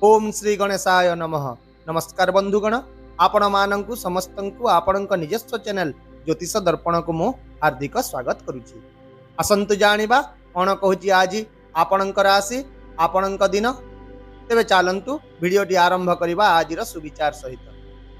ओम श्री गणेशाय नमः। नमस्कार बंधुगण, आपण मानंकु समस्तंकु आपणक निजस्व चैनल ज्योतिष दर्पण को मु हार्दिक स्वागत करुछि। असंतु जानिबा कोन कहूछि आज आपणक राशि आपणक दिन। तेबे चालंतु वीडियोटी आरंभ करिबा आजिर सुविचार सहित।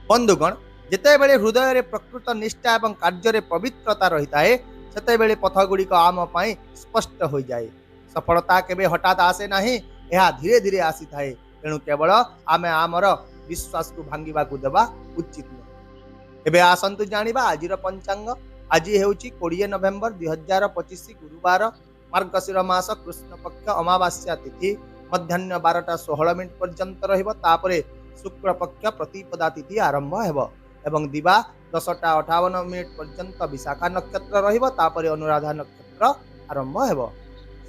बंधुगण, जेतेबेले हृदय रे प्रकृत निष्ठा एवं कार्य रे पवित्रता रहिताए सेतेबेले पथगुड़िक आम पई स्पष्ट हो जाए। सफलता केबे हठात आसे नाही, यह धीरे धीरे आसी थाए। तेणु केवल आमे आमर विश्वास को भांगिबा को देबा उचित नहीं। एबे आसंतु जानिबा आजिर पंचांग। आज हेउची 20 नवेम्बर 2025 गुरुवार, मार्गशीर मास कृष्ण पक्ष अमावास्या तिथि मध्याह्न 12:16 पर्यंत रहिबो। तापरे शुक्ल पक्ष प्रतिपदा तिथि आरंभ हेबो एवं दिवा 10:58 पर्यंत विशाखा नक्षत्र रहिबो। तापरे अनुराधा नक्षत्र आरंभ हेबो।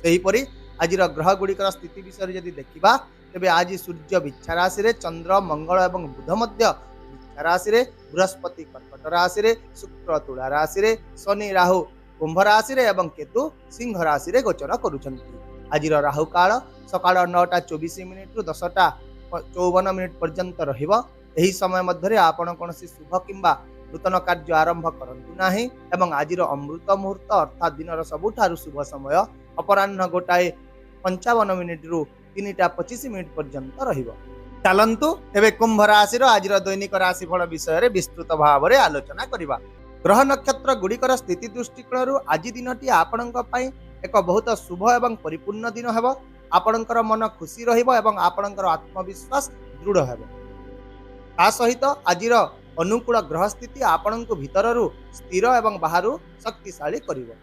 सेहीपरि आजिर ग्रह गुड़िकर स्थिति विषय यदि देखिबा तेबे आज सूर्य बिच्छा राशि रे, चंद्र मंगल एवं बुध मध्य बिच्छा राशि रे, बृहस्पति कर्कट राशि रे, शुक्र तुला राशि रे, शनि राहु कुंभ राशि रे एवं केतु सिंह राशि रे गोचर करुछंती। आजिर राहु काल सकाळ 9:24 रु 10:54 पर्यंत रहिबो। एही समय मध्यरे आपण कोनसी शुभ किंबा नूतन कार्य आरंभ करंतु नाही एवं आजिर अमृत मुहूर्त अर्थात दिनर सबुठारु शुभ समय अपराह्न 1:55 रु 3:25 पर्यंत रहिबो। चलंतु एबे कुंभ राशि रो आजिर दैनिक राशिफल विषय रे विस्तृत भाव रे आलोचना करिबा। ग्रह नक्षत्र गुड़िकर स्थिति दृष्टिकोण आज दिनटी आपणक पई एक बहुत शुभ एवं परिपूर्ण दिन हेबो। आपणकर मन खुशी रहिबो एवं आपणकर आत्मविश्वास दृढ़ हेबो। ता सहित आजिर अनुकूल ग्रह स्थिति आपणक भितररु स्थिर एवं बाहरु शक्तिशाली करिवो।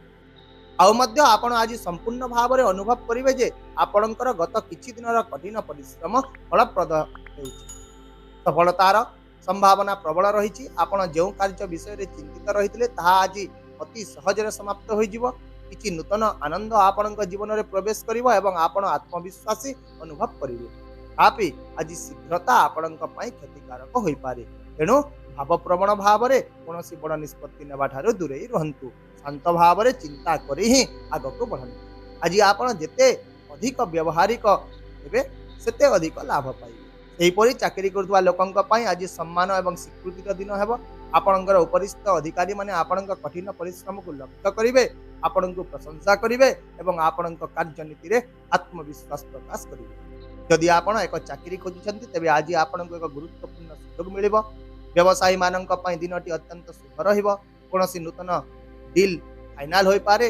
आउ मध्य आपण आज संपूर्ण भाव में अनुभव करेंगे जे आपणकर गत किछि दिनर कठिन परिश्रम फलप्रद हेउछि। सफलतार संभावना प्रबल रही। आपण जो कार्य विषय रे चिंतित रही ताहा आज अति सहजरे समाप्त हो जिवो। किछि नूतन आनंद आपणक जीवन रे प्रवेश करिवो एवं आपण आत्मविश्वासी अनुभव करिवे। तापि आज शीघ्रता आपणक पई क्षतिकारक होई पारे। तेणु भावप्रवण भाव में कौन बड़ निष्पत्ति नेबा ठारू दूरे रहंतु। शांत भाव में चिंता करी ही आगक बढ़ंतु। आज आपण जेते अधिक व्यवहारिक हेबे सेते अधिक लाभ पाइबे। सेहीपरि चाकरी करथुवा लोकंक पई आज सम्मान एवं स्वीकृतिर दिन हेबो। आपणकर उपरिस्थ अधिकारी माने आपणक कठिन परिश्रम को लक्ष्य करिवे, आपणक प्रशंसा करिवे एवं आपणक कार्यनीति रे आत्मविश्वास प्रकाश करिवे। यदि आपण एक चाकरी खोजुछंती तेबे आज आपणक एक गुरुत्वपूर्ण सुयोग मिलिबो। व्यवसायी मानक पई दिनटी अत्यंत शुभ रहिबो। कोनोसी नूतन डील फाइनाल होई पारे।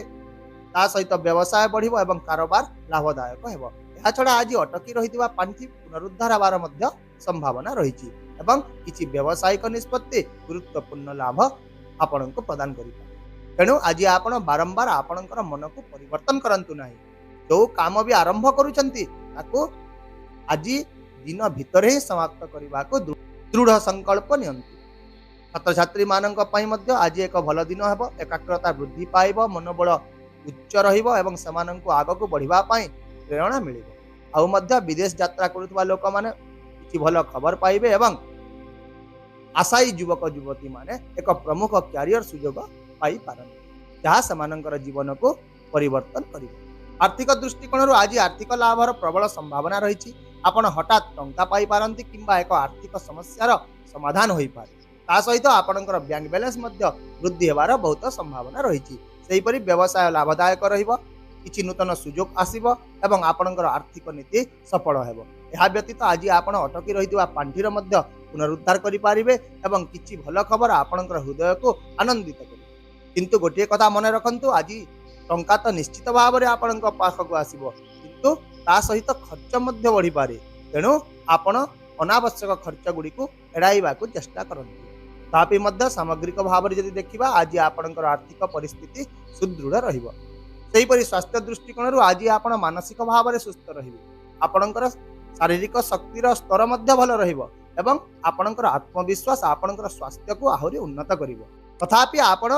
ता सहित व्यवसाय बढ़िबो एवं कारोबार लाभदायक हेबो। एहा छडा आज अटकी रहितबा पांठी पुनरुद्धार हेबार मध्य संभावना रहिछि एवं किछि व्यवसायिक निष्पत्ति गुरुत्वपूर्ण लाभ आपणको प्रदान करिबा। तेणु आज आपण बारंबार आपणकर मन को परिवर्तन करंतु नाही। जो काम भी आरंभ करूछंती ताको आज दिन भितर ही समाप्त करबा को दृढ़ संकल्प नियंतु। छात्र छात्री मानक पई मध्य आज एक भल दिन हेबो। एकाग्रता वृद्धि पाइबो, मनोबल उच्च रहिबो एवं समानंको आगको बढ़िबा पई प्रेरणा मिलिबो। आउ मध्य विदेश यात्रा करुवा लोक माने किछि भल खबर पाइबे एवं आशायी युवक युवती माने एक प्रमुख कैरियर सुयोग पाई पारन जहाँ समानंकर जीवन को परिवर्तन करिबो। आर्थिक दृष्टिकोण आज आर्थिक लाभर प्रबल संभावना रही। आपण हठात टंका पाई पारंती किंबा एक आर्थिक समस्यार समाधान होई पारे। ता सहित आपणकर बैंक बैलेंस मध्य वृद्धि हेबार बहुत संभावना रही। सेहीपरि व्यवसाय लाभदायक रहिबो। किछि नूतन सुयोग आसीबो एवं आपणकर आर्थिक नीति सफल हेबो। एहा व्यतीत आज आपण अटकी रहितबा पांठीर मध्य पुनरुद्धार करि पारिबे एवं किछि भल खबर आपणकर हृदय को आनंदित करिबे। किंतु गोटे कथा मन रखंतु, आज टंका तो निश्चित भाव में आपणक पाखक आसीबो किंतु ता सहित खर्च मध्य बढ़ी पारे। तेणु आपण अनावश्यक खर्च गुड़ी को एड़ाइबा को चेष्टा करंतु। तापि मध्य सामग्रिक भाव में यदि देखिबा आज आपणकर आर्थिक परिस्थिति सुदृढ़ रहिबो। सेहीपरि स्वास्थ्य दृष्टिकोण आज आपण मानसिक भाव में सुस्थ रहिबे। आपणकर शारीरिक शक्तिर स्तर मध्य भल रहिबो एवं आपणकर आत्मविश्वास आपणकर स्वास्थ्य को आहुरी उन्नत करिवो। तथापि आपण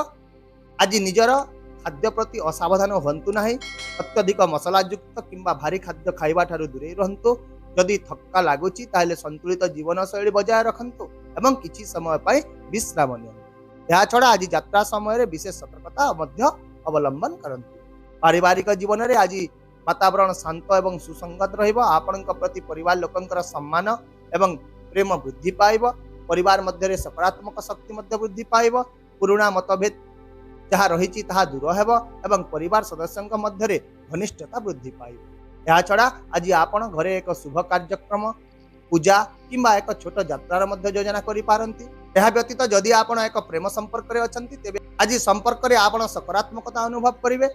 आज निजर खाद्य प्रति असावधान हंतु नाही। अत्यधिक मसलायुक्त किंबा भारी खाद्य खाइबा ठारू दूरे रहंतु। यदि थक्का लागुची ताहेले संतुलित जीवन शैली बजाय रखंतु एवं किछि समय पाई विश्राम नियंतु। या छडा आज यात्रा समय रे विशेष सतर्कता मध्य अवलंबन करंतु। पारिवारिक जीवन रे आज वातावरण शांत एवं सुसंगत रहिबो। आपणक प्रति परिवार लोकंकर सम्मान एवं प्रेम वृद्धि पाइब। परिवार मध्य सकारात्मक शक्ति मध्य वृद्धि पाइब। पुराना मतभेद जहाँ रही दूर हेब एवं परिवार सदस्यों मध्य घनिष्ठता वृद्धि पाइब। या छड़ा आज आपण घरे एक शुभ कार्यक्रम पूजा किंबा एक छोट यात्रार मध्य योजना करि पारंती। यह व्यतीत जदि आपण एक प्रेम संपर्क रे अछंती तेबे आज संपर्क रे आपण सकारात्मकता अनुभव करिवे।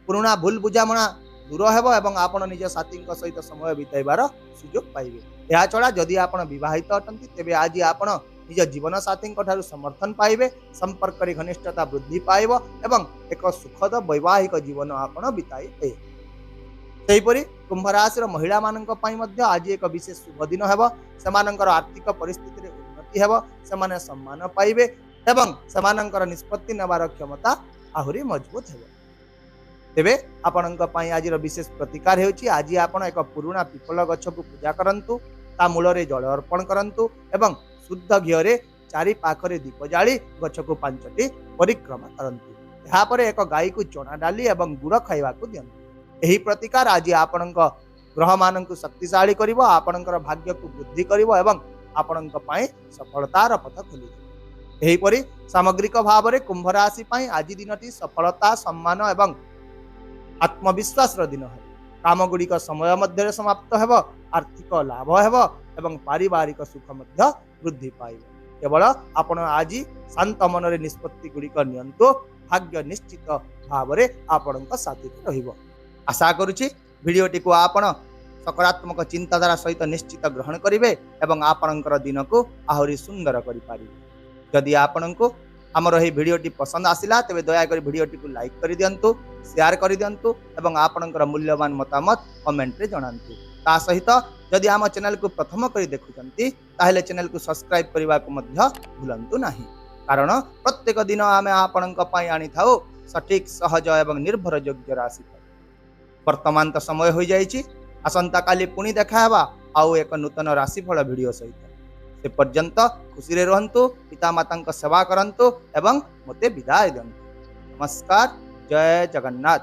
पुराना भूल बुझामणा दूर हेब एवं आपण निज साथी सहित समय बिताइबार सुजोग पाइबे। या छड़ा जदि आपण विवाहित अटंती तेबे आज आपण निज जीवन साथी समर्थन पाइबे। संपर्क रे घनिष्ठता वृद्धि पाइब एवं एक सुखद वैवाहिक जीवन आपण बिताइबे। सेहीपरि कुंभ राशि महिला मानक पई मध्य आज एक विशेष शुभ दिन हेब। सेमानंकर आर्थिक परिस्थिति रे उन्नति हेब। सेमाने सम्मान पाइबे एवं सेमानंकर निष्पत्ति नेबार क्षमता आहुरी मजबूत हेब। तेबे आपणक पई आज विशेष प्रतिकार हेउची आज आपण एक पुराना पिपल गछ को पूजा करंतु। ता मूल रे जल अर्पण करंतु एवं शुद्ध घी रे चारि पाखरे दीप जाली गछ को 5टी परिक्रमा करंतु। यहाँ पर एक गाई को चना डाली एवं गुड़ खाइबा को दियंतु। यही प्रतिकार आज आपणक ग्रह मान शक्तिशाली करिवो। आपणकर भाग्य को वृद्धि करिवो एवं आपणक पई सफलतार पथ खोलिवो। एही परि सामग्रिक भाव में कुंभ राशि पई आज दिनटी सफलता सम्मान एवं आत्मविश्वास दिन है। काम गुड़िक समय मध्य समाप्त हेब। आर्थिक लाभ हेब एवं पारिवारिक सुख मध्य वृद्धि पाइब। केवल आपण आज शांत मन रे निष्पत्ति गुड़िक नियंतु। भाग्य निश्चित भाव में आपणक साथी रहिबो। आशा करुछि भिडियोटी को आपण सकारात्मक चिंताधारा सहित निश्चित ग्रहण करेंगे एवं आपणकर दिन को आहुरी सुंदर करें। जदि आपको आमर यह भिडियोटी पसंद आसिला तेबे दयाकोरी भिडियोटी को लाइक कर दिंतु, शेयर कर दिंतु एवं आपणकर मूल्यवान मतामत कमेंट रे जणांतु। ता सहित जदि आम चैनल को प्रथम करी देखुचंती ताहेले चैनल को सब्सक्राइब करने को मध्य भूलंतु नहीं। कारण प्रत्येक दिन आमे आपणक पई आनी थाउ सठिक सहज एवं निर्भर योग्य राशि। वर्तमान तो समय हो जाइछि। आसंता काली पुणी देखा हेबा आउ एक नूतन राशिफल वीडियो सहित। से पर्यंत खुशी रे रहंतु, पिता माता सेवा करंतु एवं मते विदाय दियंतु। नमस्कार। जय जगन्नाथ।